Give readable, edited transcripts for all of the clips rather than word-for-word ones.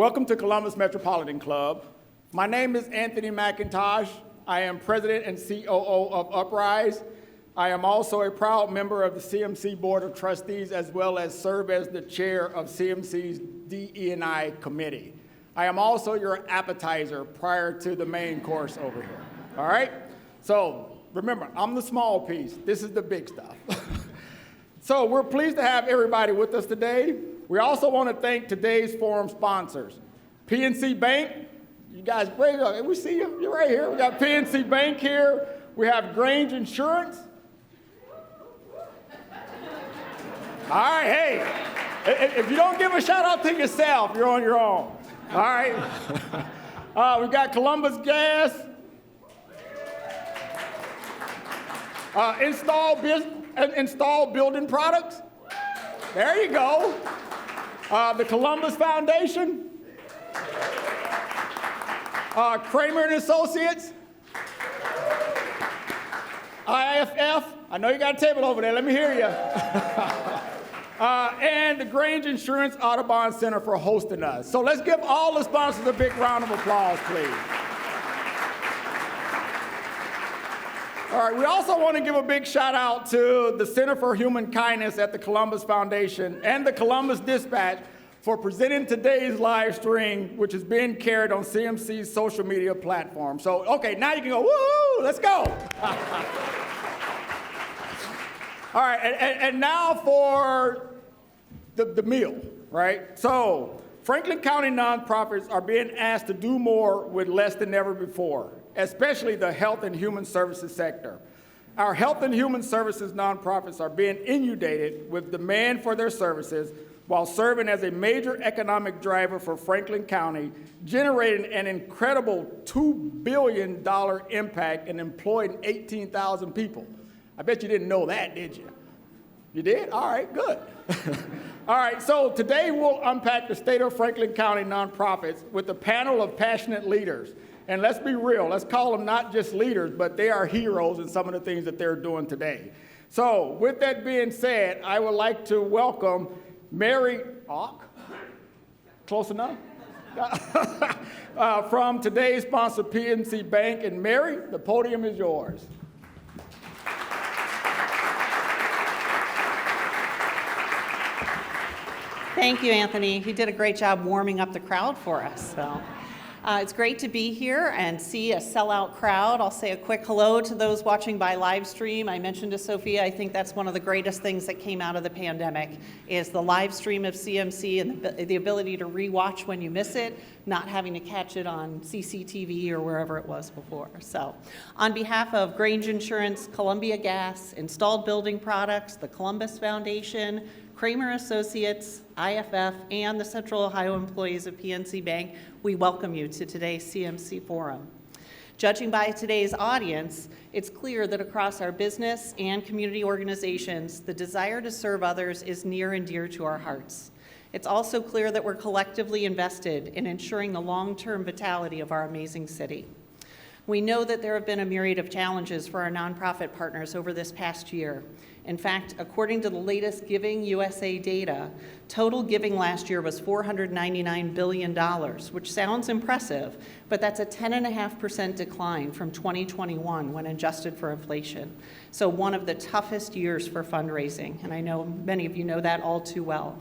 Welcome to Columbus Metropolitan Club. My name is Anthony McIntosh. I am President and COO of Uprise. I am also a proud member of the CMC Board of Trustees, as well as serve as the chair of CMC's DE&I committee. I am also your appetizer prior to the main course over here, all right? So remember, I'm the small piece. This is the big stuff. So we're pleased to have everybody with us today. We also want to thank today's forum sponsors. PNC Bank, you guys, bring it up. We see you, you're right here. We got PNC Bank here. We have Grange Insurance. All right, hey, if you don't give a shout out to yourself, you're on your own. All right. We got Columbus Gas. Install Building Products. There you go. The Columbus Foundation. Kramer and Associates. IFF. I know you got a table over there. Let me hear you. And the Grange Insurance Audubon Center for hosting us. So let's give all the sponsors a big round of applause, please. All right, we also want to give a big shout out to the Center for Human Kindness at the Columbus Foundation and the Columbus Dispatch for presenting today's live stream, which is being carried on CMC's social media platform. So, okay, now you can go, woo, let's go. All right, and now for the meal, right? So Franklin County nonprofits are being asked to do more with less than ever before, especially the health and human services sector. Our health and human services nonprofits are being inundated with demand for their services while serving as a major economic driver for Franklin County, generating an incredible $2 billion impact and employing 18,000 people. I bet you didn't know that, did you? You did? All right, good. All right, so today we'll unpack the state of Franklin County nonprofits with a panel of passionate leaders. And let's be real, let's call them not just leaders, but they are heroes in some of the things that they're doing today. So with that being said, I would like to welcome Mary Ock, close enough? From today's sponsor, PNC Bank. And Mary, the podium is yours. Thank you, Anthony. You did a great job warming up the crowd for us. So, it's great to be here and see a sellout crowd. I'll say a quick hello to those watching by live stream. I mentioned to Sophia, I think that's one of the greatest things that came out of the pandemic is the live stream of CMC and the ability to rewatch when you miss it, not having to catch it on CCTV or wherever it was before. So, on behalf of Grange Insurance, Columbia Gas, Installed Building Products, the Columbus Foundation, Kramer Associates, IFF, and the Central Ohio employees of PNC Bank, we welcome you to today's CMC Forum. Judging by today's audience, it's clear that across our business and community organizations, the desire to serve others is near and dear to our hearts. It's also clear that we're collectively invested in ensuring the long-term vitality of our amazing city. We know that there have been a myriad of challenges for our nonprofit partners over this past year. In fact, according to the latest Giving USA data, total giving last year was $499 billion, which sounds impressive, but that's a 10.5% decline from 2021 when adjusted for inflation. So one of the toughest years for fundraising, and I know many of you know that all too well.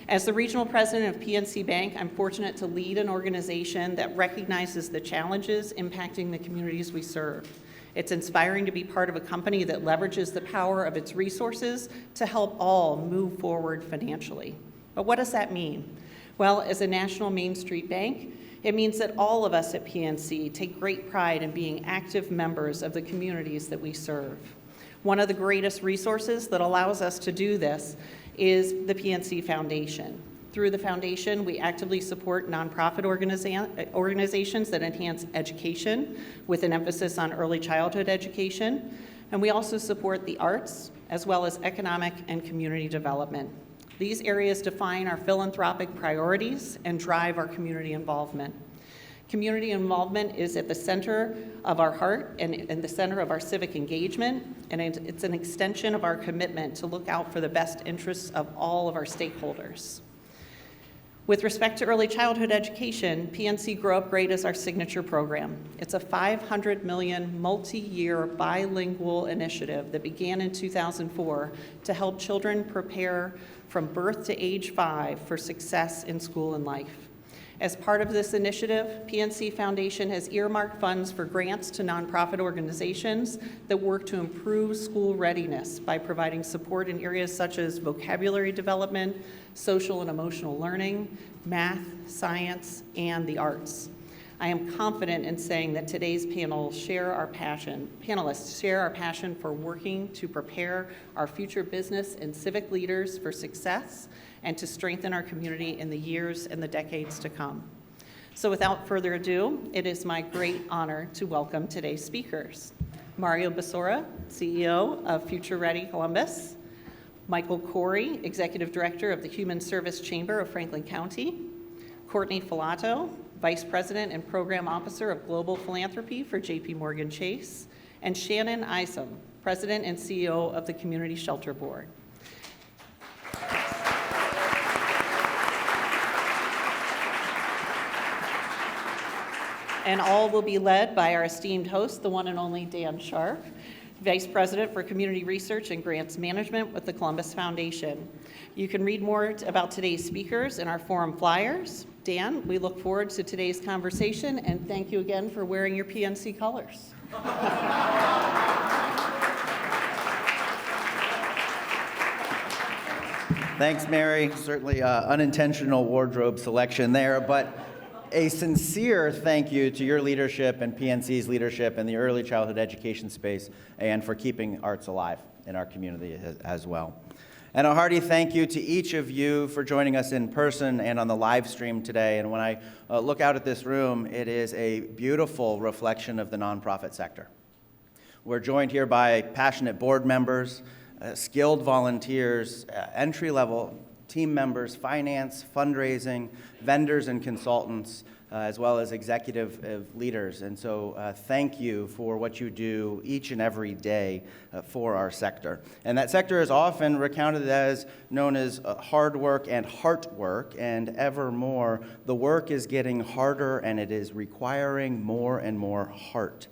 As the regional president of PNC Bank, I'm fortunate to lead an organization that recognizes the challenges impacting the communities we serve. It's inspiring to be part of a company that leverages the power of its resources to help all move forward financially. But what does that mean? Well, as a national Main Street bank, it means that all of us at PNC take great pride in being active members of the communities that we serve. One of the greatest resources that allows us to do this is the PNC Foundation. Through the foundation, we actively support nonprofit organizations that enhance education with an emphasis on early childhood education. And we also support the arts as well as economic and community development. These areas define our philanthropic priorities and drive our community involvement. Community involvement is at the center of our heart and the center of our civic engagement, and it's an extension of our commitment to look out for the best interests of all of our stakeholders. With respect to early childhood education, PNC Grow Up Great is our signature program. It's a $500 million multi-year bilingual initiative that began in 2004 to help children prepare from birth to age 5 for success in school and life. As part of this initiative, PNC Foundation has earmarked funds for grants to nonprofit organizations that work to improve school readiness by providing support in areas such as vocabulary development, social and emotional learning, math, science, and the arts. I am confident in saying that today's panelists share our passion for working to prepare our future business and civic leaders for success and to strengthen our community in the years and the decades to come. So without further ado, it is my great honor to welcome today's speakers. Mario Basora, CEO of Future Ready Columbus, Michael Corey, Executive Director of the Human Service Chamber of Franklin County, Courtney Falato, Vice President and Program Officer of Global Philanthropy for JPMorgan Chase, and Shannon Isom, President and CEO of the Community Shelter Board. And all will be led by our esteemed host, the one and only Dan Sharpe, Vice President for Community Research and Grants Management with the Columbus Foundation. You can read more about today's speakers in our forum flyers. Dan, we look forward to today's conversation, and thank you again for wearing your PNC colors. Thanks, Mary. Certainly unintentional wardrobe selection there, but a sincere thank you to your leadership and PNC's leadership in the early childhood education space and for keeping arts alive in our community as well. And a hearty thank you to each of you for joining us in person and on the live stream today. And when I look out at this room, it is a beautiful reflection of the nonprofit sector. We're joined here by passionate board members, skilled volunteers, entry-level team members, finance, fundraising, vendors and consultants, as well as executive leaders. And so thank you for what you do each and every day for our sector. And that sector is often recounted as known as hard work and heart work, and ever more, the work is getting harder and it is requiring more and more heart.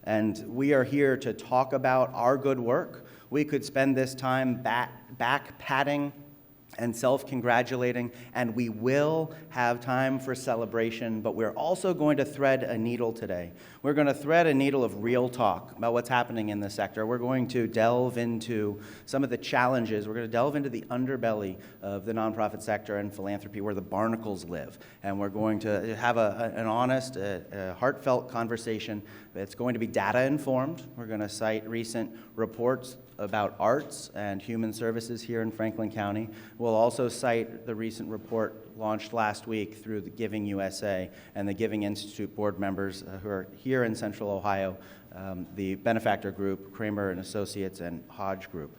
And we are here to talk about our good work. We could spend this time back patting and self-congratulating, and we will have time for celebration, but we're also going to thread a needle today. We're going to thread a needle of real talk about what's happening in the sector. We're going to delve into some of the challenges. We're going to delve into the underbelly of the nonprofit sector and philanthropy, where the barnacles live, and we're going to have an honest, heartfelt conversation that's going to be data-informed. We're going to cite recent reports about arts and human services here in Franklin County. We'll also cite the recent report launched last week through the Giving USA and the Giving Institute board members who are here in Central Ohio, the benefactor group, Kramer and Associates and Hodge Group.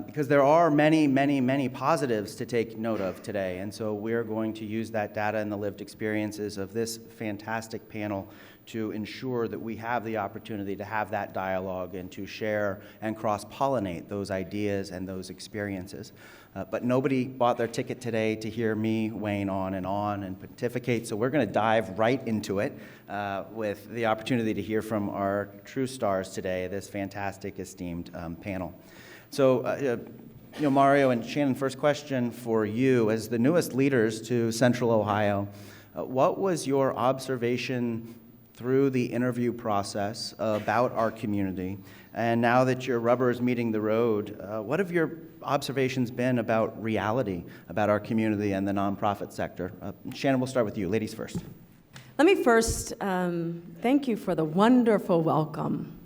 Because there are many, many, many positives to take note of today, and so we're going to use that data and the lived experiences of this fantastic panel to ensure that we have the opportunity to have that dialogue and to share and cross-pollinate those ideas and those experiences. But nobody bought their ticket today to hear me wane on and pontificate, so we're going to dive right into it with the opportunity to hear from our true stars today, this fantastic, esteemed panel. So, Mario and Shannon, first question for you. As the newest leaders to Central Ohio, what was your observation through the interview process about our community? And now that your rubber is meeting the road, what have your observations been about reality, about our community and the nonprofit sector? Shannon, we'll start with you. Ladies first. Let me first thank you for the wonderful welcome.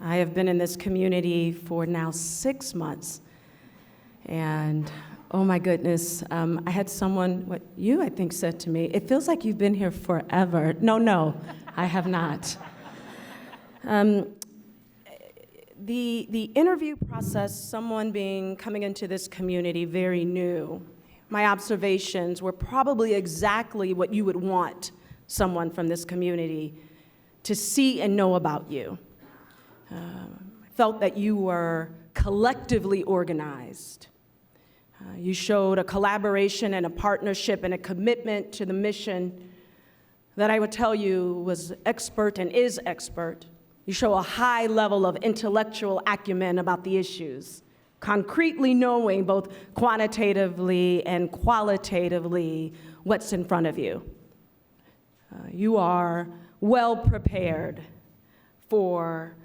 I have been in this community for now 6 months, and oh my goodness, I had someone, what you I think said to me, it feels like you've been here forever. No, I have not. The interview process, coming into this community very new, my observations were probably exactly what you would want someone from this community to see and know about you. I felt that you were collectively organized. You showed a collaboration and a partnership and a commitment to the mission that I would tell you was expert and is expert. You show a high level of intellectual acumen about the issues, concretely knowing both quantitatively and qualitatively what's in front of you. You are well prepared for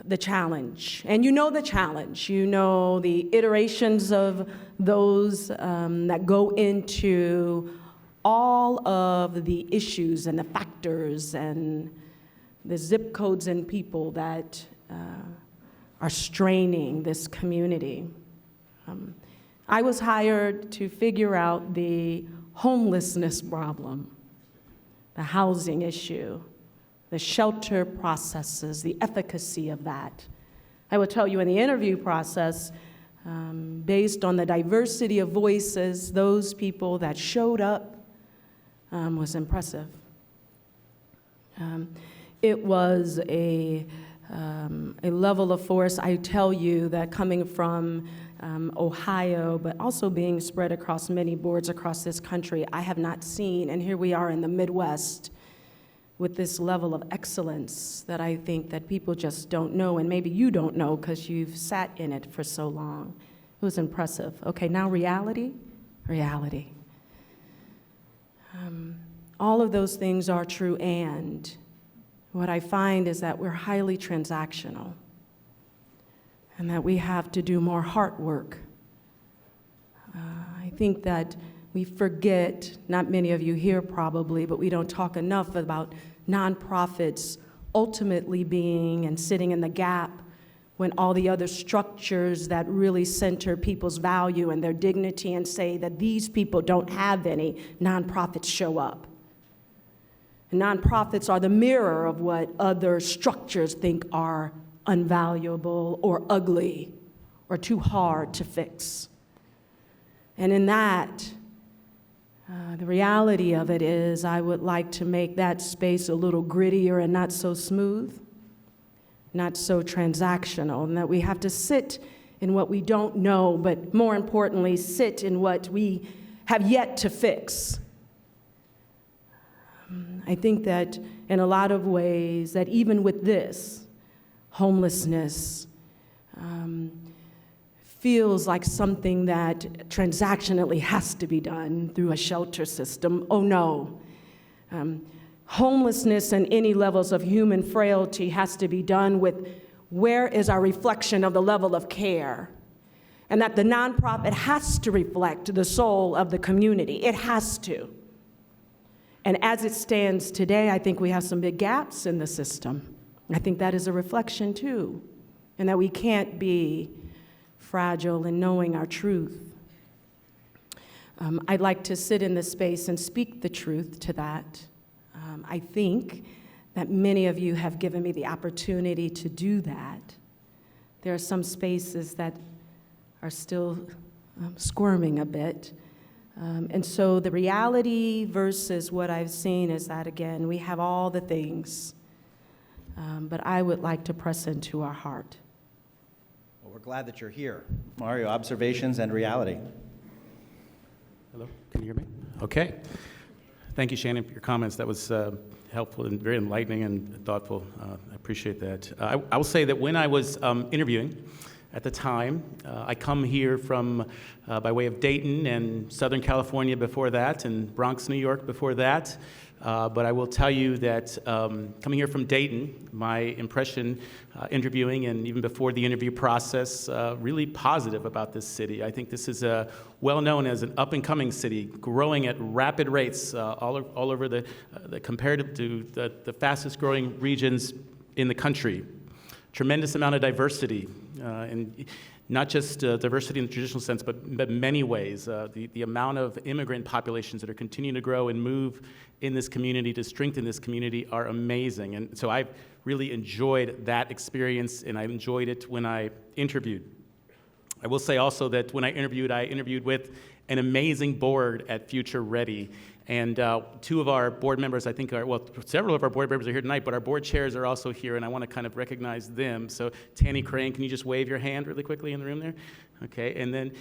the challenge. And you know the challenge. You know the iterations of those that go into all of the issues and the factors and the zip codes and people that are straining this community. I was hired to figure out the homelessness problem, the housing issue, the shelter processes, the efficacy of that. I will tell you in the interview process, based on the diversity of voices, those people that showed up was impressive. It was a level of force, I tell you, that coming from Ohio, but also being spread across many boards across this country, I have not seen, and here we are in the Midwest with this level of excellence that I think that people just don't know, and maybe you don't know because you've sat in it for so long. It was impressive. Okay, now reality. All of those things are true, and what I find is that we're highly transactional and that we have to do more heart work. I think that we forget, not many of you here probably, but we don't talk enough about nonprofits ultimately being and sitting in the gap when all the other structures that really center people's value and their dignity and say that these people don't have any, nonprofits show up. And nonprofits are the mirror of what other structures think are unvaluable or ugly or too hard to fix. And in that, the reality of it is I would like to make that space a little grittier and not so smooth, not so transactional, and that we have to sit in what we don't know, but more importantly, sit in what we have yet to fix. I think that in a lot of ways, that even with this, homelessness feels like something that transactionally has to be done through a shelter system. Oh no. Homelessness and any levels of human frailty has to be done with where is our reflection of the level of care, and that the nonprofit has to reflect the soul of the community. It has to. And as it stands today, I think we have some big gaps in the system. I think that is a reflection too, and that we can't be fragile in knowing our truth. I'd like to sit in this space and speak the truth to that. I think that many of you have given me the opportunity to do that. There are some spaces that are still squirming a bit. And so the reality versus what I've seen is that, again, we have all the things, but I would like to press into our heart. Well, we're glad that you're here. Mario, observations and reality. Hello, can you hear me? Okay. Thank you, Shannon, for your comments. That was helpful and very enlightening and thoughtful. I appreciate that. I will say that when I was interviewing at the time, I come here from by way of Dayton and Southern California before that, and Bronx, New York before that. But I will tell you that coming here from Dayton, my impression interviewing and even before the interview process, really positive about this city. I think this is well known as an up-and-coming city, growing at rapid rates all over the comparative to the fastest-growing regions in the country. Tremendous amount of diversity, and not just diversity in the traditional sense, but many ways. The amount of immigrant populations that are continuing to grow and move in this community to strengthen this community are amazing. And so I've really enjoyed that experience, and I enjoyed it when I interviewed. I will say also that when I interviewed with an amazing board at Future Ready. And two of our board members, I think, several of our board members are here tonight, but our board chairs are also here, and I want to kind of recognize them. So, Tanny Crane, can you just wave your hand really quickly in the room there? Okay, and then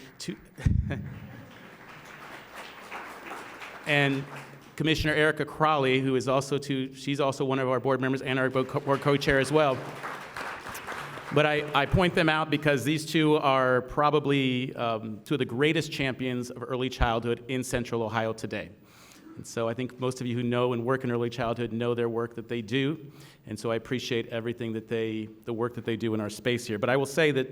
and Commissioner Erica Crawley, who is also she's also one of our board members and our board co-chair as well. But I point them out because these two are probably two of the greatest champions of early childhood in Central Ohio today. And so I think most of you who know and work in early childhood know their work that they do. And so I appreciate everything that the work that they do in our space here. But I will say that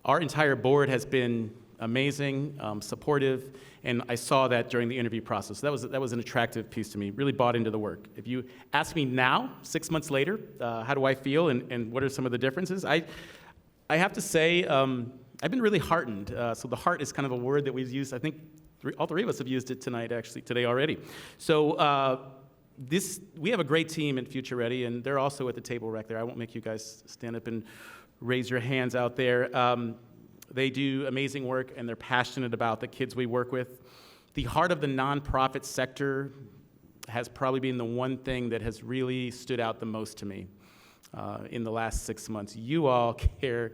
our entire board has been amazing, supportive, and I saw that during the interview process. That was an attractive piece to me, really bought into the work. If you ask me now, 6 months later, how do I feel and what are some of the differences, I have to say I've been really heartened. So the heart is kind of a word that we've used, I think all three of us have used it today already. So we have a great team in Future Ready, and they're also at the table right there. I won't make you guys stand up and raise your hands out there. They do amazing work, and they're passionate about the kids we work with. The heart of the nonprofit sector has probably been the one thing that has really stood out the most to me in the last 6 months. You all care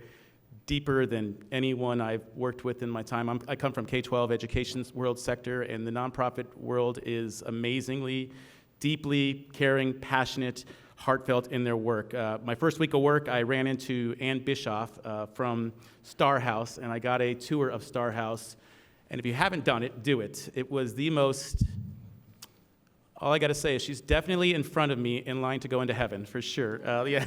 deeper than anyone I've worked with in my time. I come from K-12 education world sector, and the nonprofit world is amazingly, deeply caring, passionate, heartfelt in their work. My first week of work, I ran into Ann Bischoff from Star House, and I got a tour of Star House. And if you haven't done it, do it. It was the most, all I got to say is she's definitely in front of me in line to go into heaven, for sure. Yeah.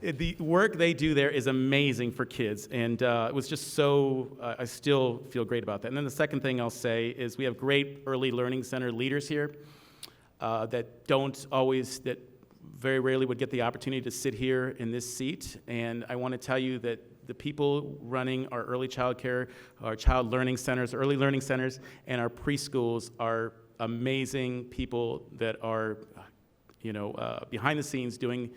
The work they do there is amazing for kids, and it was just so, I still feel great about that. And then the second thing I'll say is we have great early learning center leaders here that very rarely would get the opportunity to sit here in this seat. And I want to tell you that the people running our early child care, our child learning centers, early learning centers, and our preschools are amazing people that are, behind the scenes doing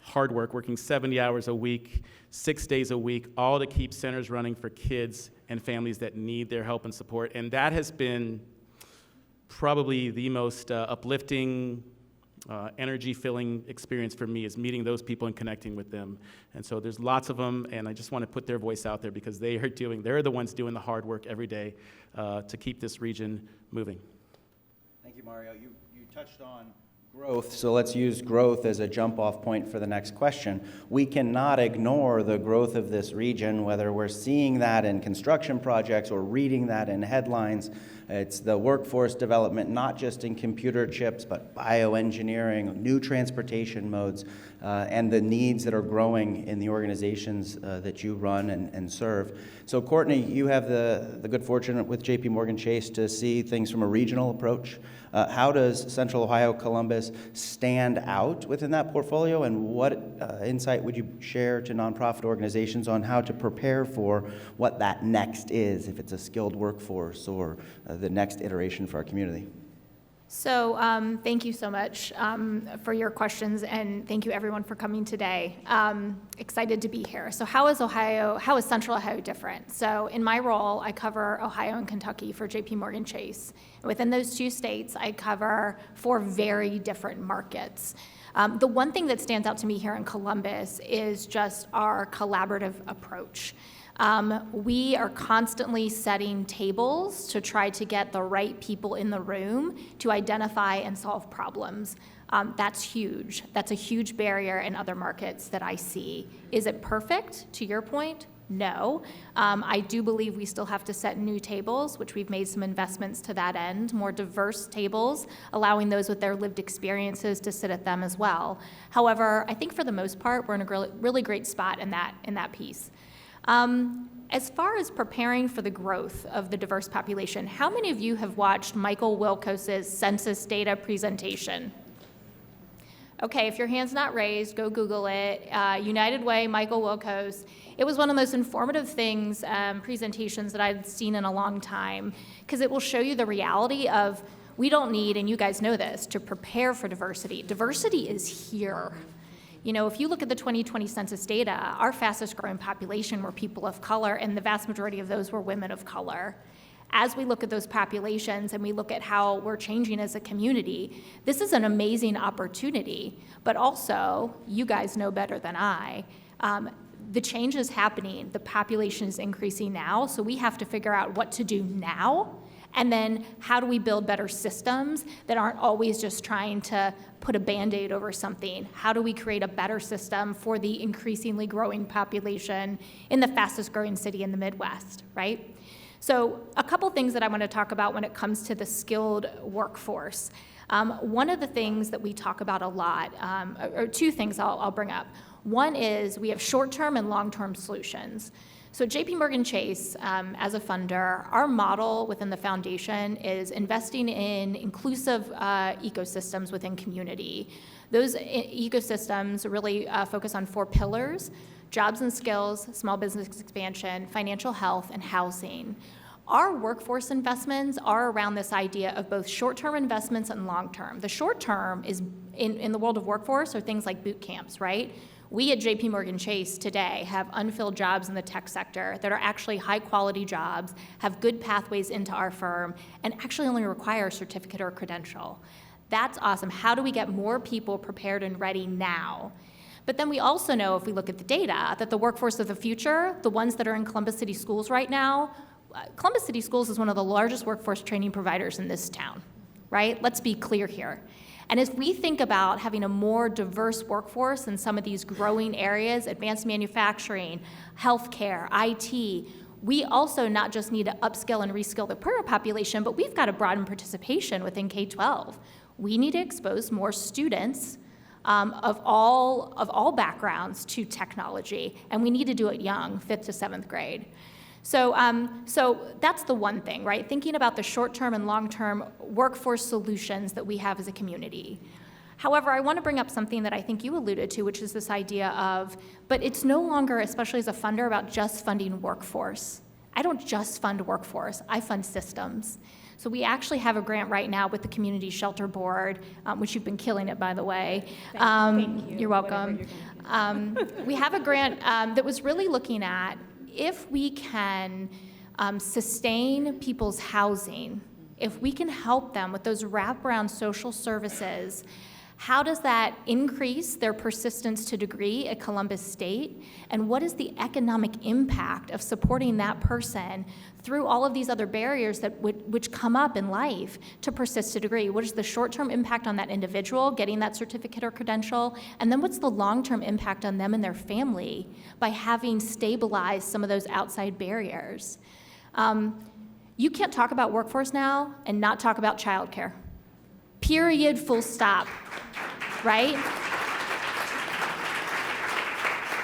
hard work, working 70 hours a week, 6 days a week, all to keep centers running for kids and families that need their help and support. And that has been probably the most uplifting, energy-filling experience for me, is meeting those people and connecting with them. And so there's lots of them, and I just want to put their voice out there because they're the ones doing the hard work every day to keep this region moving. Thank you, Mario. You touched on growth, so let's use growth as a jump-off point for the next question. We cannot ignore the growth of this region, whether we're seeing that in construction projects or reading that in headlines. It's the workforce development, not just in computer chips, but bioengineering, new transportation modes, and the needs that are growing in the organizations that you run and serve. So, Courtney, you have the good fortune with JPMorgan Chase to see things from a regional approach. How does Central Ohio Columbus stand out within that portfolio, and what insight would you share to nonprofit organizations on how to prepare for what that next is, if it's a skilled workforce or the next iteration for our community? So thank you so much for your questions, and thank you everyone for coming today. Excited to be here. So how is Central Ohio different? So in my role, I cover Ohio and Kentucky for JPMorgan Chase. Within those two states, I cover 4 very different markets. The one thing that stands out to me here in Columbus is just our collaborative approach. We are constantly setting tables to try to get the right people in the room to identify and solve problems. That's huge. That's a huge barrier in other markets that I see. Is it perfect, to your point? No. I do believe we still have to set new tables, which we've made some investments to that end, more diverse tables, allowing those with their lived experiences to sit at them as well. However, I think for the most part, we're in a really great spot in that piece. As far as preparing for the growth of the diverse population, how many of you have watched Michael Wilkos's census data presentation? Okay, if your hand's not raised, go Google it. United Way, Michael Wilkos. It was one of the most informative presentations that I've seen in a long time, because it will show you the reality of, we don't need, and you guys know this, to prepare for diversity. Diversity is here. If you look at the 2020 census data, our fastest growing population were people of color, and the vast majority of those were women of color. as we look at those populations and we look at how we're changing as a community, this is an amazing opportunity. But also, you guys know better than I, the change is happening. The population is increasing now, so we have to figure out what to do now. And then how do we build better systems that aren't always just trying to put a Band-Aid over something? How do we create a better system for the increasingly growing population in the fastest growing city in the Midwest, right? So a couple things that I want to talk about when it comes to the skilled workforce. One of the things that we talk about a lot, or two things I'll bring up. One is we have short-term and long-term solutions. So JPMorgan Chase, as a funder, our model within the foundation is investing in inclusive ecosystems within community. Those ecosystems really focus on 4 pillars: jobs and skills, small business expansion, financial health, and housing. Our workforce investments are around this idea of both short-term investments and long-term. The short-term is, in the world of workforce, are things like boot camps, right? We at JPMorgan Chase today have unfilled jobs in the tech sector that are actually high-quality jobs, have good pathways into our firm, and actually only require a certificate or a credential. That's awesome. How do we get more people prepared and ready now? But then we also know, if we look at the data, that the workforce of the future, the ones that are in Columbus City Schools right now, Columbus City Schools is one of the largest workforce training providers in this town, right? Let's be clear here. And as we think about having a more diverse workforce in some of these growing areas, advanced manufacturing, healthcare, IT, we also not just need to upskill and reskill the current population, but we've got to broaden participation within K-12. We need to expose more students of all backgrounds to technology, and we need to do it young, 5th to 7th grade. So that's the one thing, right? Thinking about the short-term and long-term workforce solutions that we have as a community. However, I want to bring up something that I think you alluded to, which is this idea of, but it's no longer, especially as a funder, about just funding workforce. I don't just fund workforce, I fund systems. So we actually have a grant right now with the Community Shelter Board, which you've been killing it, by the way. Thank you. You're welcome. We have a grant that was really looking at if we can sustain people's housing, if we can help them with those wraparound social services, how does that increase their persistence to degree at Columbus State? And what is the economic impact of supporting that person through all of these other barriers that which come up in life to persist to degree? What is the short-term impact on that individual getting that certificate or credential? And then what's the long-term impact on them and their family by having stabilized some of those outside barriers? You can't talk about workforce now and not talk about childcare. Period, full stop, right?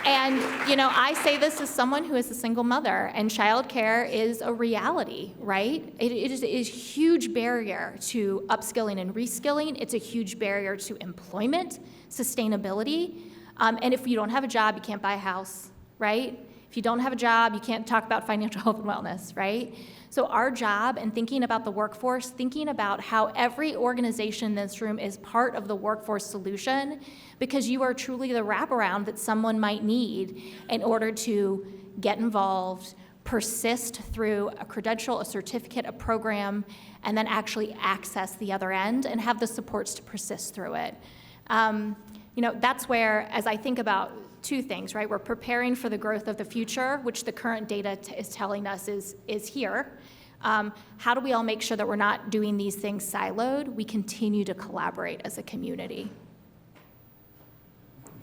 And, I say this as someone who is a single mother, and childcare is a reality, right? It is a huge barrier to upskilling and reskilling. It's a huge barrier to employment, sustainability. And if you don't have a job, you can't buy a house, right? If you don't have a job, you can't talk about financial health and wellness, right? So our job in thinking about the workforce, thinking about how every organization in this room is part of the workforce solution, because you are truly the wraparound that someone might need in order to get involved, persist through a credential, a certificate, a program, and then actually access the other end and have the supports to persist through it. That's where, as I think about two things, right? We're preparing for the growth of the future, which the current data is telling us is here. How do we all make sure that we're not doing these things siloed? We continue to collaborate as a community.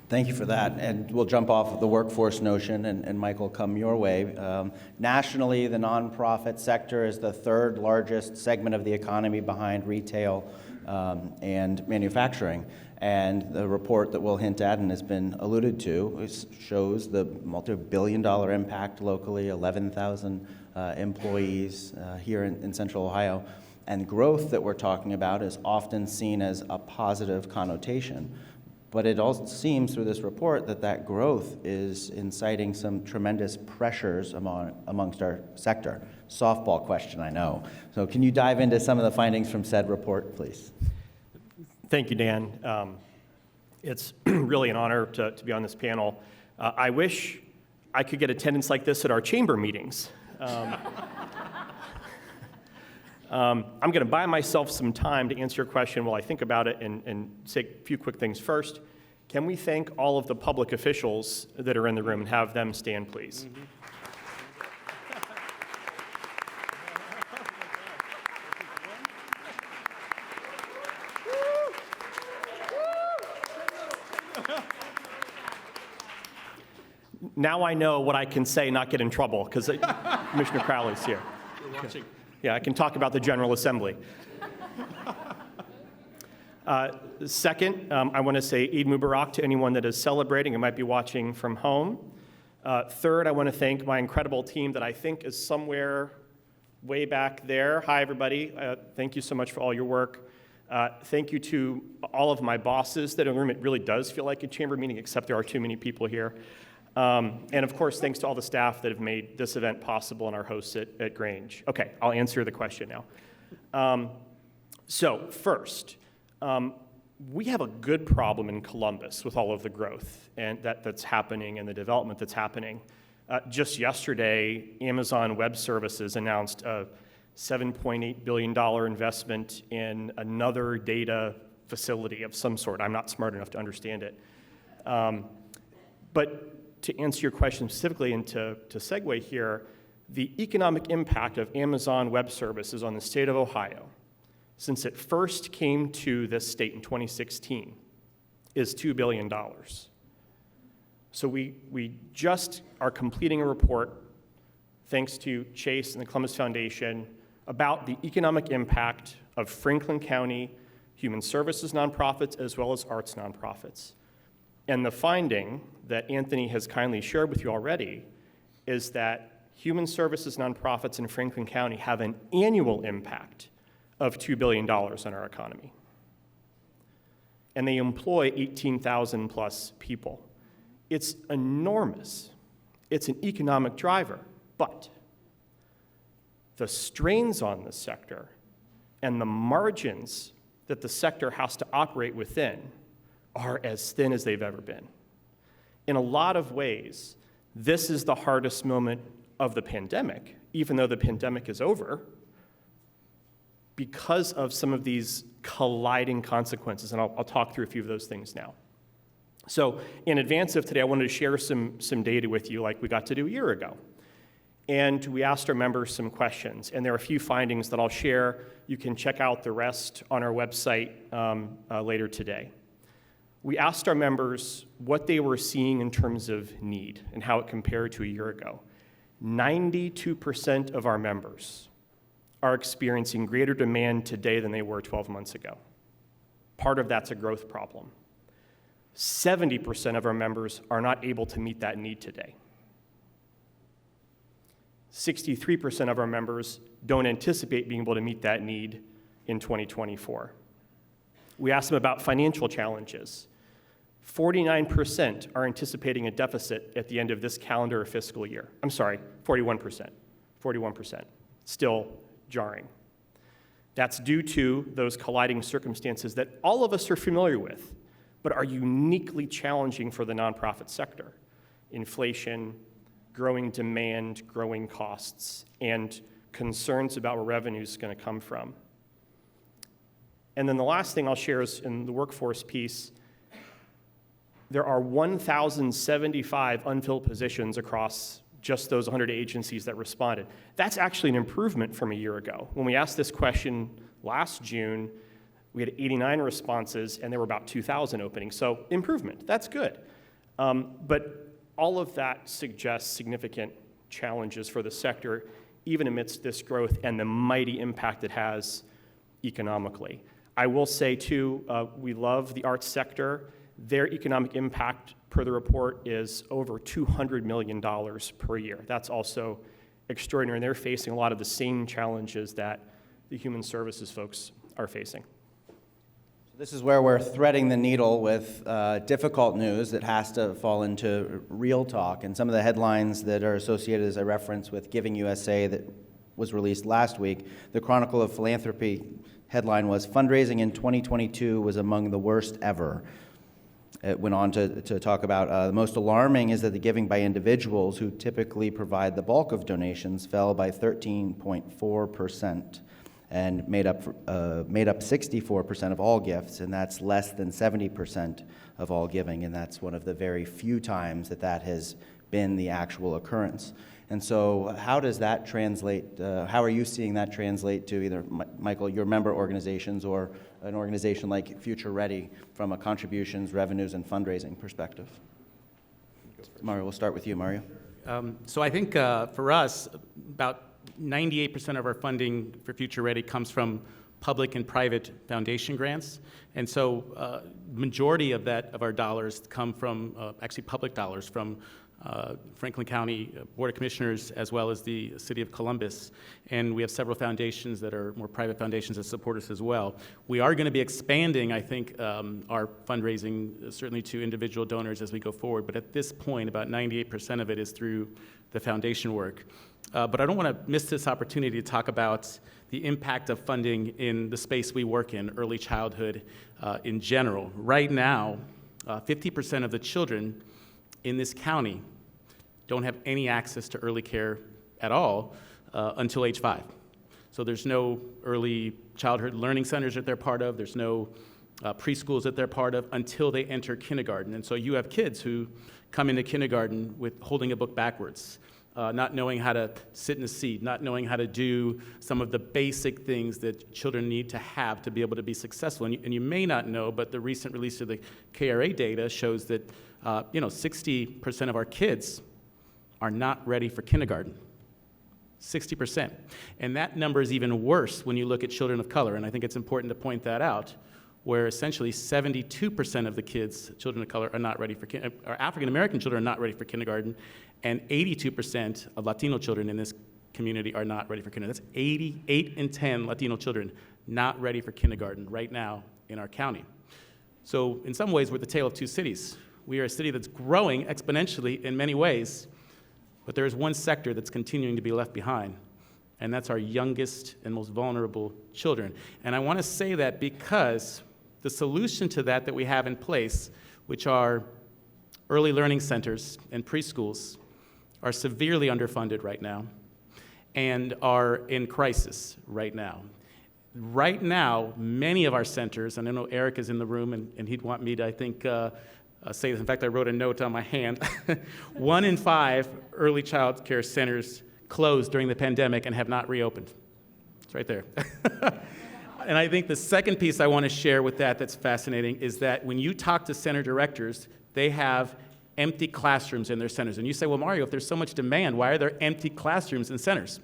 Thank you for that. And we'll jump off of the workforce notion, and Michael, come your way. Nationally, the nonprofit sector is the 3rd largest segment of the economy behind retail and manufacturing. And the report that we'll hint at and has been alluded to shows the multi-billion-dollar impact locally, 11,000 employees here in Central Ohio. And growth that we're talking about is often seen as a positive connotation. But it also seems through this report that growth is inciting some tremendous pressures amongst our sector. Softball question, I know. So can you dive into some of the findings from said report, please? Thank you, Dan. It's really an honor to be on this panel. I wish I could get attendance like this at our chamber meetings. I'm going to buy myself some time to answer your question while I think about it and say a few quick things. First, can we thank all of the public officials that are in the room and have them stand, please? Now I know what I can say, not get in trouble, because Commissioner Crowley's here. Yeah, I can talk about the General Assembly. Second, I want to say Eid Mubarak to anyone that is celebrating and might be watching from home. Third, I want to thank my incredible team that I think is somewhere way back there. Hi, everybody. Thank you so much for all your work. Thank you to all of my bosses that are in the room. It really does feel like a chamber meeting, except there are too many people here. And of course, thanks to all the staff that have made this event possible and our hosts at Grange. Okay, I'll answer the question now. So first, we have a good problem in Columbus with all of the growth and that's happening and the development that's happening. Just yesterday, Amazon Web Services announced a $7.8 billion investment in another data facility of some sort. I'm not smart enough to understand it. But to answer your question specifically and to segue here, the economic impact of Amazon Web Services on the state of Ohio, since it first came to this state in 2016, is $2 billion. So we just are completing a report, thanks to Chase and the Columbus Foundation, about the economic impact of Franklin County human services nonprofits as well as arts nonprofits. And the finding that Anthony has kindly shared with you already is that human services nonprofits in Franklin County have an annual impact of $2 billion on our economy. And they employ 18,000 plus people. It's enormous. It's an economic driver, but the strains on the sector and the margins that the sector has to operate within are as thin as they've ever been. In a lot of ways, this is the hardest moment of the pandemic, even though the pandemic is over, because of some of these colliding consequences, and I'll talk through a few of those things now. So in advance of today, I wanted to share some data with you like we got to do a year ago. And we asked our members some questions, and there are a few findings that I'll share. You can check out the rest on our website later today. We asked our members what they were seeing in terms of need and how it compared to a year ago. 92% of our members are experiencing greater demand today than they were 12 months ago. Part of that's a growth problem. 70% of our members are not able to meet that need today. 63% of our members don't anticipate being able to meet that need in 2024. We asked them about financial challenges. 49% are anticipating a deficit at the end of this calendar or fiscal year. I'm sorry, 41%. 41%. Still jarring. That's due to those colliding circumstances that all of us are familiar with, but are uniquely challenging for the nonprofit sector. Inflation, growing demand, growing costs, and concerns about where revenue is going to come from. And then the last thing I'll share is in the workforce piece, there are 1,075 unfilled positions across just those 100 agencies that responded. That's actually an improvement from a year ago. When we asked this question last June, we had 89 responses, and there were about 2,000 openings. So improvement, that's good. But all of that suggests significant challenges for the sector, even amidst this growth and the mighty impact it has economically. I will say, too, we love the arts sector. Their economic impact, per the report, is over $200 million per year. That's also extraordinary, and they're facing a lot of the same challenges that the human services folks are facing. This is where we're threading the needle with difficult news that has to fall into real talk. And some of the headlines that are associated, as I referenced, with Giving USA that was released last week. The Chronicle of Philanthropy headline was, "Fundraising in 2022 was among the worst ever." It went on to talk about the most alarming is that the giving by individuals who typically provide the bulk of donations fell by 13.4%. and made up 64% of all gifts, and that's less than 70% of all giving, and that's one of the very few times that has been the actual occurrence. And so how does that translate, how are you seeing that translate to either, Michael, your member organizations or an organization like Future Ready from a contributions, revenues, and fundraising perspective? Mario, we'll start with you, Mario. So I think for us, about 98% of our funding for Future Ready comes from public and private foundation grants. And so majority of our dollars come from actually public dollars from Franklin County Board of Commissioners as well as the City of Columbus. And we have several foundations that are more private foundations that support us as well. We are going to be expanding, I think, our fundraising certainly to individual donors as we go forward. But at this point, about 98% of it is through the foundation work. But I don't want to miss this opportunity to talk about the impact of funding in the space we work in, early childhood in general. Right now, 50% of the children in this county don't have any access to early care at all until age 5. So there's no early childhood learning centers that they're part of. There's no preschools that they're part of until they enter kindergarten. And so you have kids who come into kindergarten with holding a book backwards, not knowing how to sit in a seat, not knowing how to do some of the basic things that children need to have to be able to be successful. And you may not know, but the recent release of the KRA data shows that 60% of our kids are not ready for kindergarten. 60%. And that number is even worse when you look at children of color, and I think it's important to point that out, where essentially 72% of the kids, children of color, are not ready for or African American children are not ready for kindergarten, and 82% of Latino children in this community are not ready for kindergarten. That's 8 in 10 Latino children not ready for kindergarten right now in our county. So in some ways, we're the tale of two cities. We are a city that's growing exponentially in many ways, but there is one sector that's continuing to be left behind, and that's our youngest and most vulnerable children. And I want to say that because the solution to that we have in place, which are early learning centers and preschools, are severely underfunded right now and are in crisis right now. Right now, many of our centers, and I know Eric is in the room, and he'd want me to, I think, say this. In fact, I wrote a note on my hand. 1 in 5 early child care centers closed during the pandemic and have not reopened. It's right there. And I think the second piece I want to share with that's fascinating is that when you talk to center directors, they have empty classrooms in their centers. And you say, well, Mario, if there's so much demand, why are there empty classrooms in centers?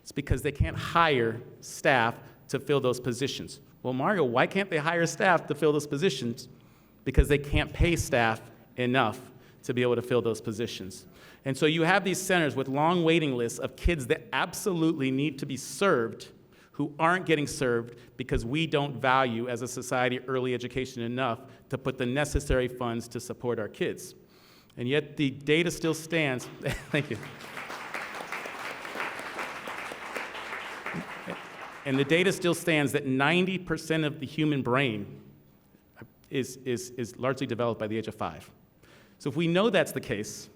It's because they can't hire staff to fill those positions. Well, Mario, why can't they hire staff to fill those positions? Because they can't pay staff enough to be able to fill those positions. And so you have these centers with long waiting lists of kids that absolutely need to be served who aren't getting served because we don't value as a society early education enough to put the necessary funds to support our kids. And yet the data still stands. Thank you. And the data still stands that 90% of the human brain is largely developed by the age of 5. So if we know that's the case,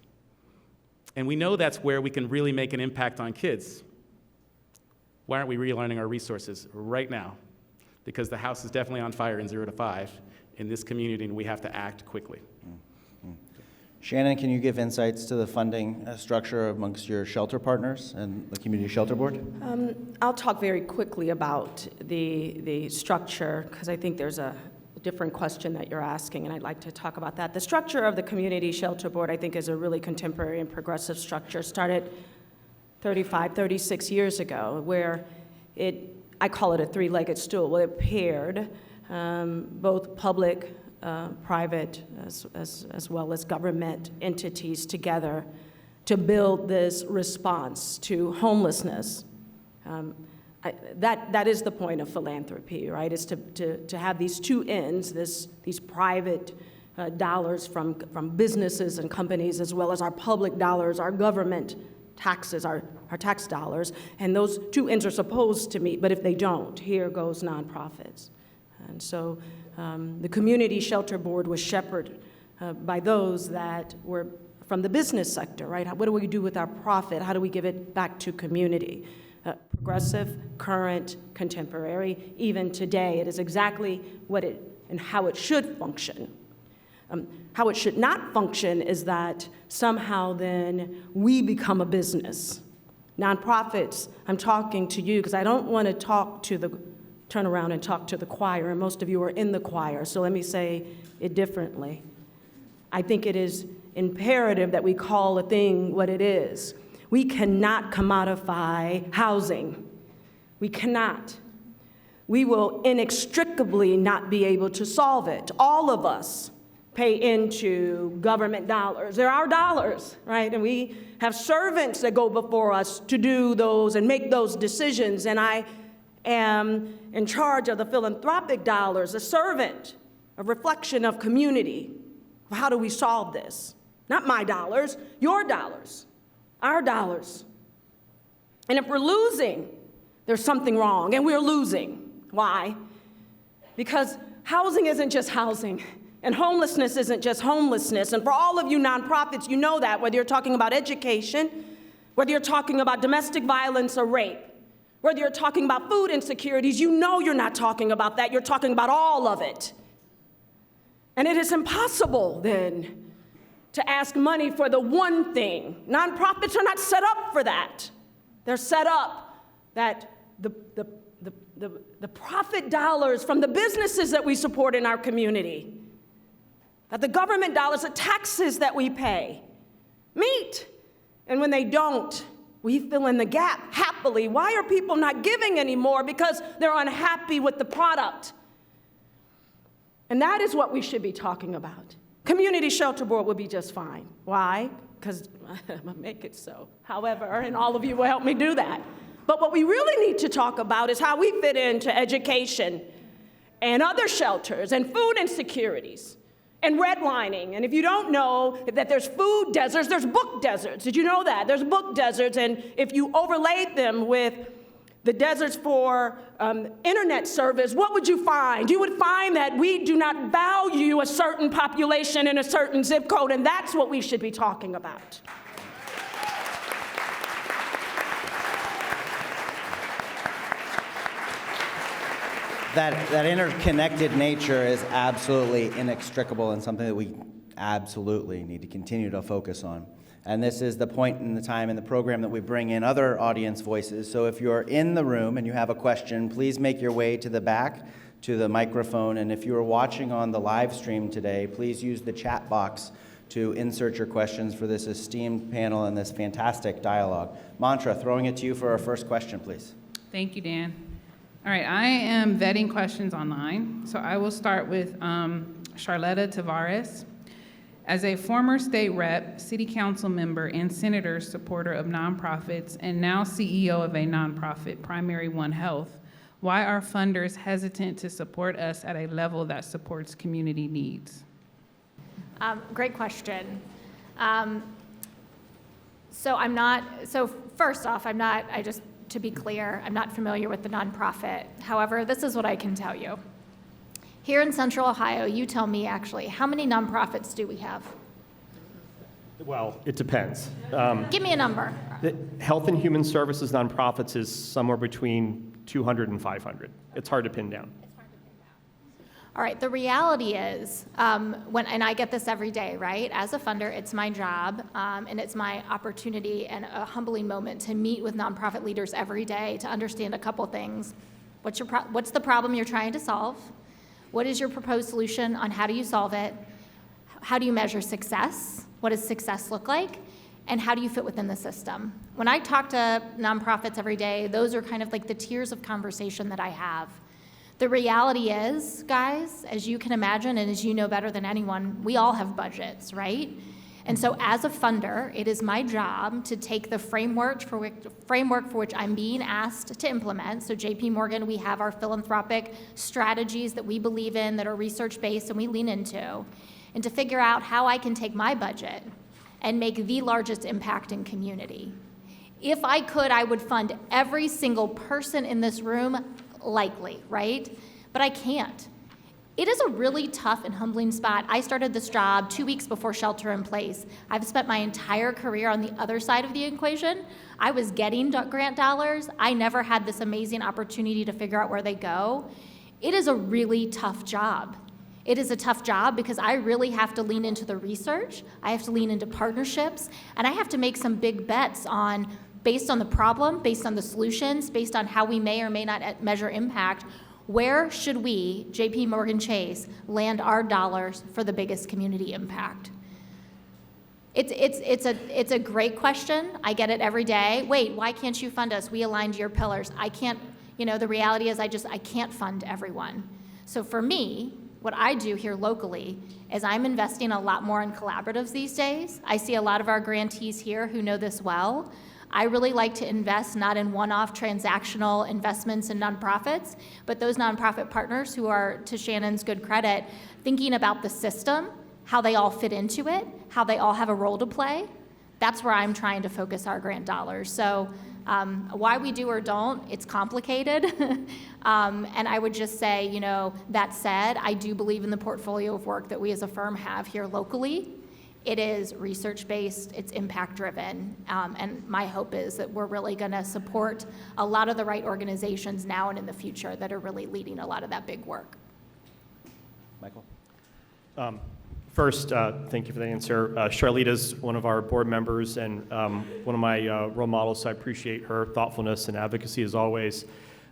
and we know that's where we can really make an impact on kids, why aren't we realigning our resources right now? Because the house is definitely on fire in 0 to 5 in this community, and we have to act quickly. Shannon, can you give insights to the funding structure amongst your shelter partners and the Community Shelter Board? I'll talk very quickly about the structure, because I think there's a different question that you're asking, and I'd like to talk about that. The structure of the Community Shelter Board, I think, is a really contemporary and progressive structure. Started 35, 36 years ago, where I call it a three-legged stool. Well, it paired both public, private, as well as government entities together to build this response to homelessness. That is the point of philanthropy, right? Is to have these two ends, these private dollars from businesses and companies, as well as our public dollars, our government taxes, our tax dollars, and those two ends are supposed to meet, but if they don't, here goes nonprofits. And so the Community Shelter Board was shepherded by those that were from the business sector, right? What do we do with our profit? How do we give it back to community? progressive, current, contemporary, even today. It is exactly what it and how it should function. How it should not function is that somehow then we become a business. Nonprofits, I'm talking to you because I don't want to turn around and talk to the choir, and most of you are in the choir, so let me say it differently. I think it is imperative that we call a thing what it is. We cannot commodify housing. We cannot. We will inextricably not be able to solve it. All of us pay into government dollars. They're our dollars, right? And we have servants that go before us to do those and make those decisions. And I am in charge of the philanthropic dollars, a servant, a reflection of community. How do we solve this? Not my dollars, your dollars, our dollars. And if we're losing, there's something wrong, and we're losing. Why? Because housing isn't just housing, and homelessness isn't just homelessness. And for all of you nonprofits, you know that, whether you're talking about education, whether you're talking about domestic violence or rape, whether you're talking about food insecurities, you know you're not talking about that. You're talking about all of it. And it is impossible then to ask money for the one thing. Nonprofits are not set up for that. They're set up that the profit dollars from the businesses that we support in our community, that the government dollars, the taxes that we pay, meet. And when they don't, we fill in the gap happily. Why are people not giving anymore? Because they're unhappy with the product. And that is what we should be talking about. Community Shelter Board would be just fine. Why? Because I'm gonna make it so. However, and all of you will help me do that. But what we really need to talk about is how we fit into education and other shelters and food insecurities and redlining. And if you don't know that there's food deserts, there's book deserts. Did you know that? There's book deserts, and if you overlaid them with the deserts for internet service, what would you find? You would find that we do not value a certain population in a certain zip code, and that's what we should be talking about. That interconnected nature is absolutely inextricable and something that we absolutely need to continue to focus on. And this is the point in the time in the program that we bring in other audience voices. So if you're in the room and you have a question, please make your way to the back to the microphone. And if you are watching on the live stream today, please use the chat box to insert your questions for this esteemed panel and this fantastic dialogue. Mantra, throwing it to you for our first question, please. Thank you, Dan. All right, I am vetting questions online. So I will start with Charletta Tavares. As a former state rep, city council member, and senator supporter of nonprofits, and now CEO of a nonprofit, Primary One Health, why are funders hesitant to support us at a level that supports community needs? Great question. First off, to be clear, I'm not familiar with the nonprofit. However, this is what I can tell you. Here in Central Ohio, you tell me actually, how many nonprofits do we have? Well, it depends. Give me a number. The Health and Human Services nonprofits is somewhere between 200 and 500. It's hard to pin down. All right, the reality is, and I get this every day, right? As a funder, it's my job, and it's my opportunity and a humbling moment to meet with nonprofit leaders every day to understand a couple things. What's the problem you're trying to solve? What is your proposed solution on how do you solve it? How do you measure success? What does success look like? And how do you fit within the system? When I talk to nonprofits every day, those are kind of like the tiers of conversation that I have. The reality is, guys, as you can imagine, and as you know better than anyone, we all have budgets, right? And so as a funder, it is my job to take the framework for which I'm being asked to implement. So JPMorgan, we have our philanthropic strategies that we believe in that are research-based and we lean into, and to figure out how I can take my budget and make the largest impact in community. If I could, I would fund every single person in this room, likely, right? But I can't. It is a really tough and humbling spot. I started this job 2 weeks before shelter in place. I've spent my entire career on the other side of the equation. I was getting grant dollars. I never had this amazing opportunity to figure out where they go. It is a really tough job. It is a tough job because I really have to lean into the research, I have to lean into partnerships, and I have to make some big bets based on the problem, based on the solutions, based on how we may or may not measure impact. Where should we, JPMorgan Chase, land our dollars for the biggest community impact? It's a great question. I get it every day. Wait, why can't you fund us? We aligned your pillars. I can't, the reality is I can't fund everyone. So for me, what I do here locally is I'm investing a lot more in collaboratives these days. I see a lot of our grantees here who know this well. I really like to invest not in one-off transactional investments in nonprofits, but those nonprofit partners who are, to Shannon's good credit, thinking about the system, how they all fit into it, how they all have a role to play. That's where I'm trying to focus our grant dollars. So why we do or don't, it's complicated. And I would just say, that said, I do believe in the portfolio of work that we as a firm have here locally. It is research-based, it's impact-driven, and my hope is that we're really going to support a lot of the right organizations now and in the future that are really leading a lot of that big work. Michael? First, thank you for the answer. Charlita's one of our board members and one of my role models, so I appreciate her thoughtfulness and advocacy as always.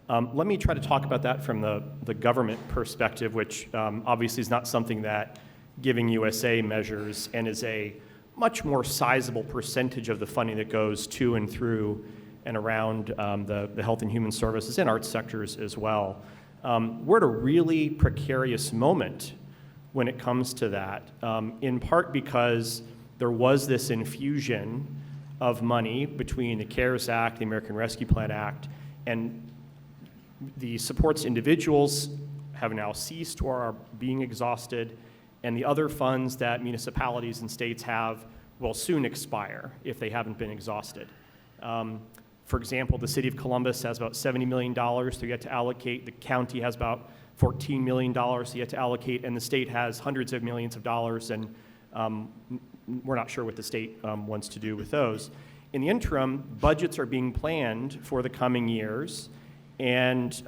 Let me try to talk about that from the government perspective, which obviously is not something that Giving USA measures and is a much more sizable percentage of the funding that goes to and through and around the health and human services and arts sectors as well. We're at a really precarious moment when it comes to that, in part because there was this infusion of money between the CARES Act, the American Rescue Plan Act, and the supports to individuals have now ceased or are being exhausted, and the other funds that municipalities and states have will soon expire if they haven't been exhausted. For example, the city of Columbus has about $70 million they're yet to allocate. The county has about $14 million yet to allocate, and the state has hundreds of millions of dollars, and we're not sure what the state wants to do with those. In the interim, budgets are being planned for the coming years, and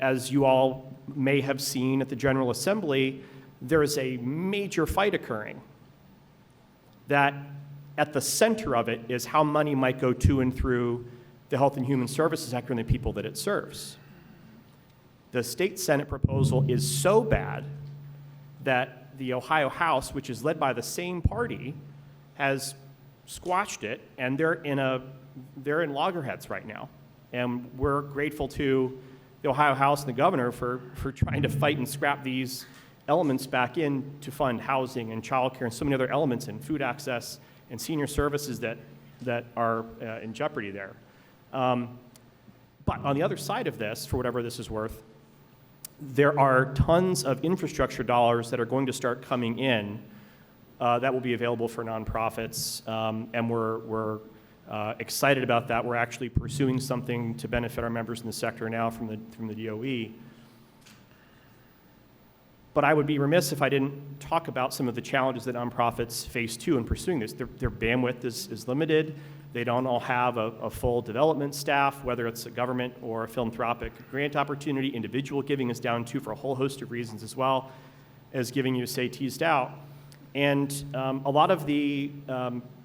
as you all may have seen at the General Assembly, there is a major fight occurring that at the center of it is how money might go to and through the health and human services sector and the people that it serves. The state Senate proposal is so bad that the Ohio House, which is led by the same party, has squashed it, and they're in loggerheads right now. And we're grateful to the Ohio House and the governor for trying to fight and scrap these elements back in to fund housing and childcare and so many other elements and food access and senior services that are in jeopardy there. But on the other side of this, for whatever this is worth, there are tons of infrastructure dollars that are going to start coming in that will be available for nonprofits, and we're excited about that. We're actually pursuing something to benefit our members in the sector now from the DOE. But I would be remiss if I didn't talk about some of the challenges that nonprofits face too in pursuing this. Their bandwidth is limited. They don't all have a full development staff, whether it's a government or a philanthropic grant opportunity. Individual giving is down too for a whole host of reasons as well, as Giving USA teased out. And a lot of the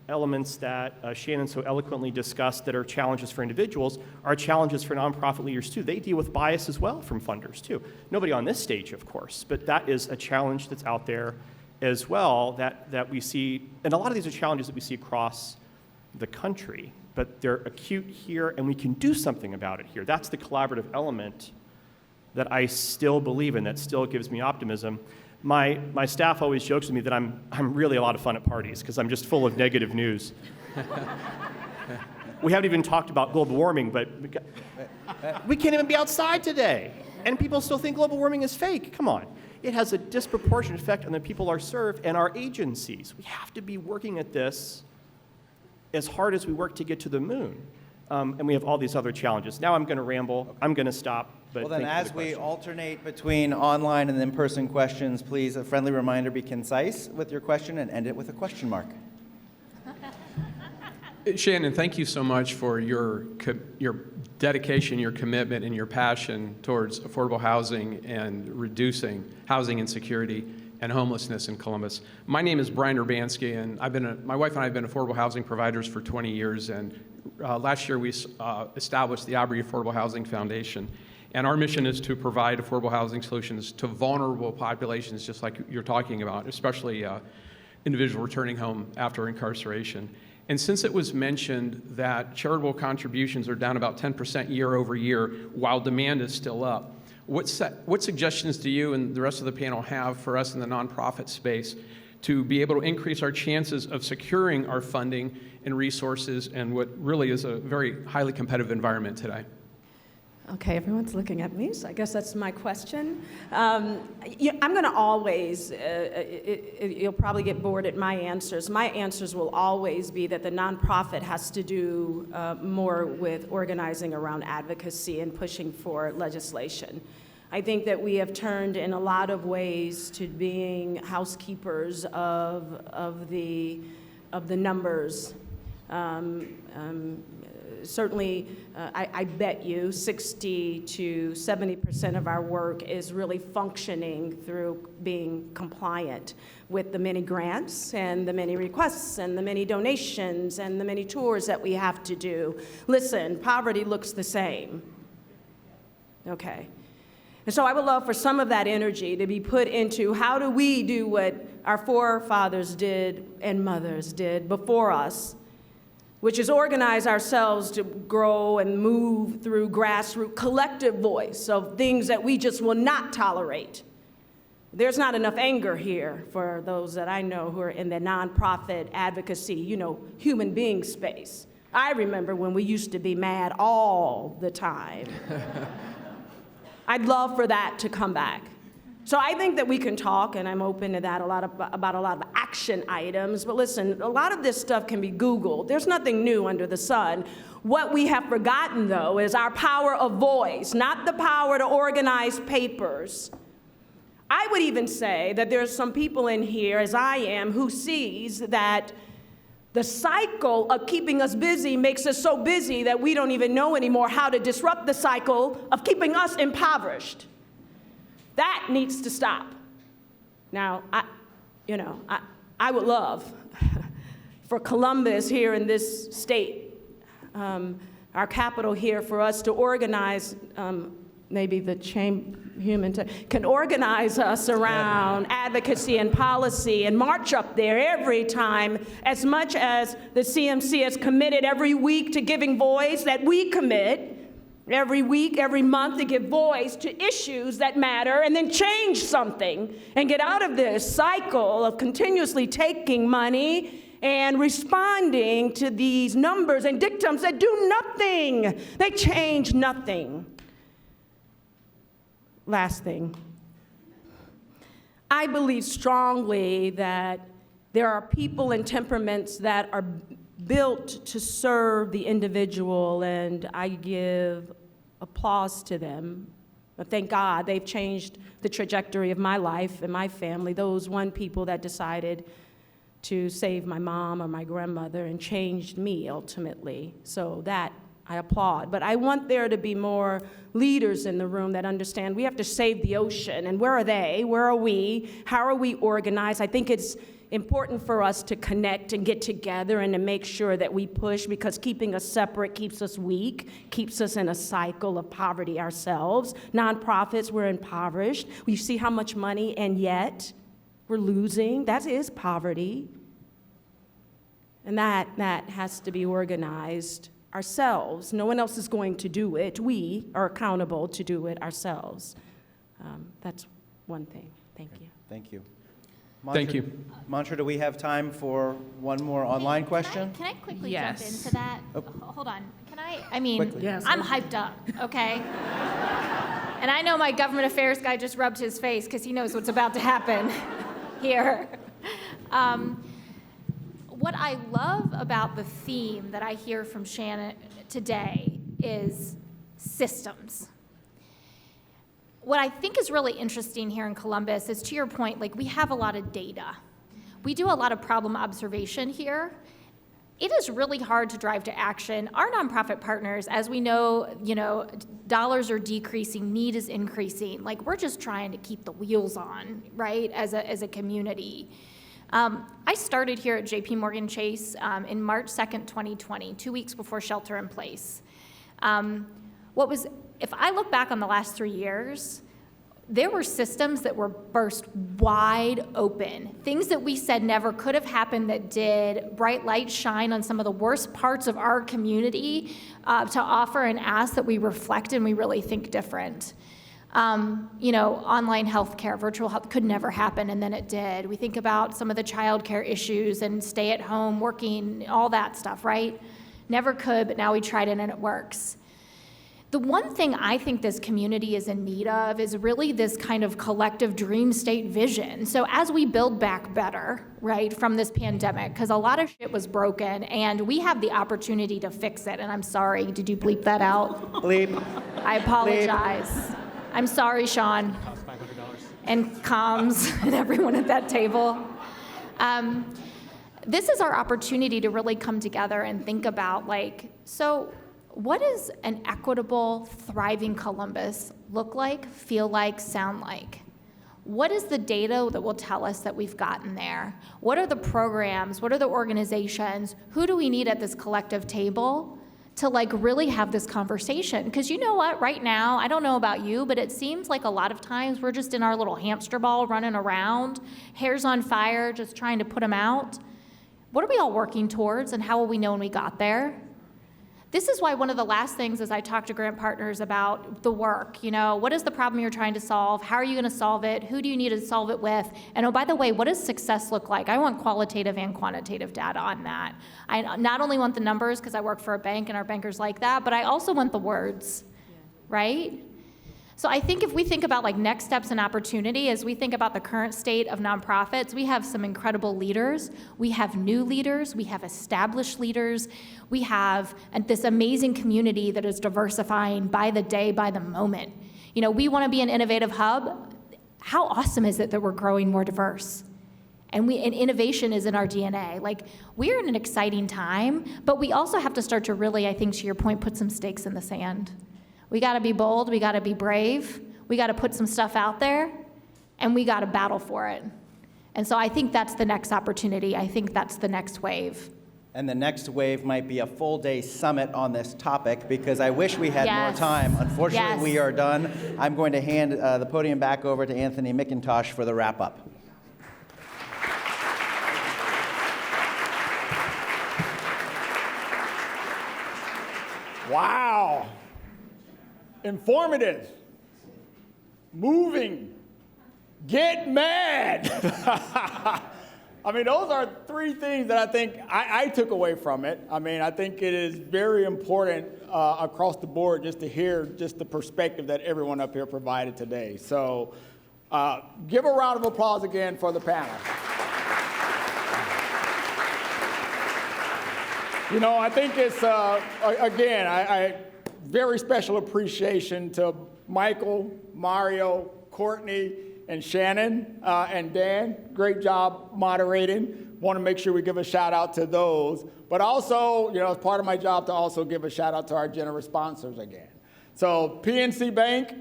elements that Shannon so eloquently discussed that are challenges for individuals are challenges for nonprofit leaders too. They deal with bias as well from funders too. Nobody on this stage, of course, but that is a challenge that's out there as well that we see, and a lot of these are challenges that we see across the country, but they're acute here and we can do something about it here. That's the collaborative element that I still believe in, that still gives me optimism. My staff always jokes with me that I'm really a lot of fun at parties because I'm just full of negative news. We haven't even talked about global warming, but we can't even be outside today. And people still think global warming is fake. Come on. It has a disproportionate effect on the people are served and our agencies. We have to be working at this as hard as we work to get to the moon. And we have all these other challenges. Now I'm going to ramble. I'm going to stop. But Well, then, thank you for as the we question. alternate between online and in-person questions, please, a friendly reminder, be concise with your question and end it with a question mark. Shannon, thank you so much for your dedication, your commitment, and your passion towards affordable housing and reducing housing insecurity and homelessness in Columbus. My name is Brian Urbanski, and my wife and I have been affordable housing providers for 20 years, and last year we established the Aubrey Affordable Housing Foundation. And our mission is to provide affordable housing solutions to vulnerable populations, just like you're talking about, especially individuals returning home after incarceration. And since it was mentioned that charitable contributions are down about 10% year over year while demand is still up, what suggestions do you and the rest of the panel have for us in the nonprofit space to be able to increase our chances of securing our funding and resources in what really is a very highly competitive environment today? Okay, everyone's looking at me, so I guess that's my question. I'm going to always, you'll probably get bored at my answers. My answers will always be that the nonprofit has to do more with organizing around advocacy and pushing for legislation. I think that we have turned in a lot of ways to being housekeepers of the numbers. Certainly, I bet you 60 to 70% of our work is really functioning through being compliant with the many grants and the many requests and the many donations and the many tours that we have to do. Listen, poverty looks the same. Okay. And so I would love for some of that energy to be put into how do we do what our forefathers did and mothers did before us, which is organize ourselves to grow and move through grassroots collective voice of things that we just will not tolerate. There's not enough anger here for those that I know who are in the nonprofit advocacy, human being space. I remember when we used to be mad all the time. I'd love for that to come back. So I think that we can talk, and I'm open to that, about a lot of action items. But listen, a lot of this stuff can be Googled. There's nothing new under the sun. What we have forgotten, though, is our power of voice, not the power to organize papers. I would even say that there's some people in here, as I am, who sees that the cycle of keeping us busy makes us so busy that we don't even know anymore how to disrupt the cycle of keeping us impoverished. That needs to stop. Now, I would love for Columbus here in this state, our capital here, for us to organize, maybe the can organize us around advocacy and policy and march up there every time, as much as the CMC has committed every week to giving voice, that we commit every week, every month, to give voice to issues that matter and then change something and get out of this cycle of continuously taking money and responding to these numbers and dictums that do nothing. They change nothing. Last thing. I believe strongly that there are people and temperaments that are built to serve the individual, and I give applause to them. But thank God they've changed the trajectory of my life and my family. Those people that decided to save my mom or my grandmother and changed me ultimately. So that I applaud. But I want there to be more leaders in the room that understand we have to save the ocean. And where are they? Where are we? How are we organized? I think it's important for us to connect and get together and to make sure that we push, because keeping us separate keeps us weak, keeps us in a cycle of poverty ourselves. Nonprofits, we're impoverished. We see how much money, and yet we're losing. That is poverty. And that has to be organized ourselves. No one else is going to do it. We are accountable to do it ourselves. That's one thing. Thank you. Thank you. Thank you. Mantra, do we have time for one more online question? Can I quickly Yes. jump into that? Oh. Hold on. Quickly. Yes. I'm hyped up, okay? And I know my government affairs guy just rubbed his face because he knows what's about to happen here. what I love about the theme that I hear from Shannon today is systems. What I think is really interesting here in Columbus is, to your point, like, we have a lot of data. We do a lot of problem observation here. It is really hard to drive to action. Our nonprofit partners, as we know, dollars are decreasing, need is increasing. Like, we're just trying to keep the wheels on, right, as a community. I started here at JPMorgan Chase in March 2nd, 2020, 2 weeks before shelter in place. If I look back on the last 3 years, there were systems that were burst wide open. Things that we said never could have happened that did. Bright lights shine on some of the worst parts of our community to offer and ask that we reflect and we really think different. Online healthcare, virtual health could never happen, and then it did. We think about some of the childcare issues and stay at home, working, all that stuff, right? Never could, but now we tried it and it works. The one thing I think this community is in need of is really this kind of collective dream state vision. So as we build back better, right, from this pandemic, because a lot of shit was broken, and we have the opportunity to fix it. And I'm sorry, did you bleep that out? Bleep. I apologize. Bleep. I'm sorry, Sean. Cost $500. And comms and everyone at that table. This is our opportunity to really come together and think about, what does an equitable, thriving Columbus look like, feel like, sound like? What is the data that will tell us that we've gotten there? What are the programs? What are the organizations? Who do we need at this collective table to really have this conversation? Because you know what, right now, I don't know about you, but it seems like a lot of times we're just in our little hamster ball running around, hairs on fire, just trying to put them out. What are we all working towards, and how will we know when we got there? This is why one of the last things is I talk to grant partners about the work. What is the problem you're trying to solve? How are you going to solve it? Who do you need to solve it with? And oh, by the way, what does success look like? I want qualitative and quantitative data on that. I not only want the numbers, because I work for a bank and our bankers like that, but I also want the words, right? So I think if we think about next steps and opportunity, as we think about the current state of nonprofits, we have some incredible leaders. We have new leaders. We have established leaders. We have this amazing community that is diversifying by the day, by the moment. We want to be an innovative hub. How awesome is it that we're growing more diverse? And innovation is in our DNA. We're in an exciting time, but we also have to start to really, I think to your point, put some stakes in the sand. We got to be bold, we got to be brave, we got to put some stuff out there, and we got to battle for it. And so I think that's the next opportunity. I think that's the next wave. And the next wave might be a full-day summit on this topic, because I wish we had more time. Unfortunately, we are done. I'm going to hand the podium back over to Anthony McIntosh for the wrap-up. Wow. Informative, moving, get mad. Those are three things that I think I took away from it. I think it is very important across the board just to hear just the perspective that everyone up here provided today. So give a round of applause again for the panel. I think it's, again, very special appreciation to Michael, Mario, Courtney, and Shannon, and Dan. Great job moderating. Want to make sure we give a shout out to those. But also, it's part of my job to also give a shout out to our generous sponsors again. So PNC Bank,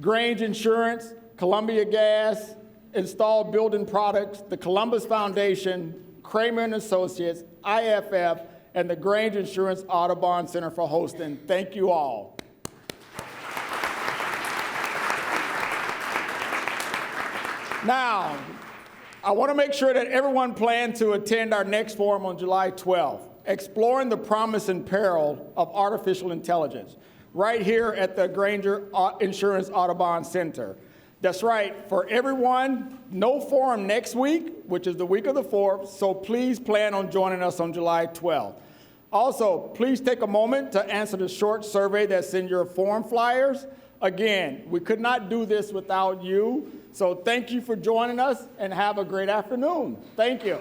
Grange Insurance, Columbia Gas, Installed Building Products, the Columbus Foundation, Kramer and Associates, IFF, and the Grange Insurance Audubon Center for hosting. Thank you all. Now, I want to make sure that everyone plans to attend our next forum on July 12th, Exploring the Promise and Peril of Artificial Intelligence, right here at the Granger Insurance Audubon Center. That's right, for everyone, no forum next week, which is the week of the 4th, so please plan on joining us on July 12th. Also, please take a moment to answer the short survey that's in your forum flyers. Again, we could not do this without you, so thank you for joining us and have a great afternoon. Thank you.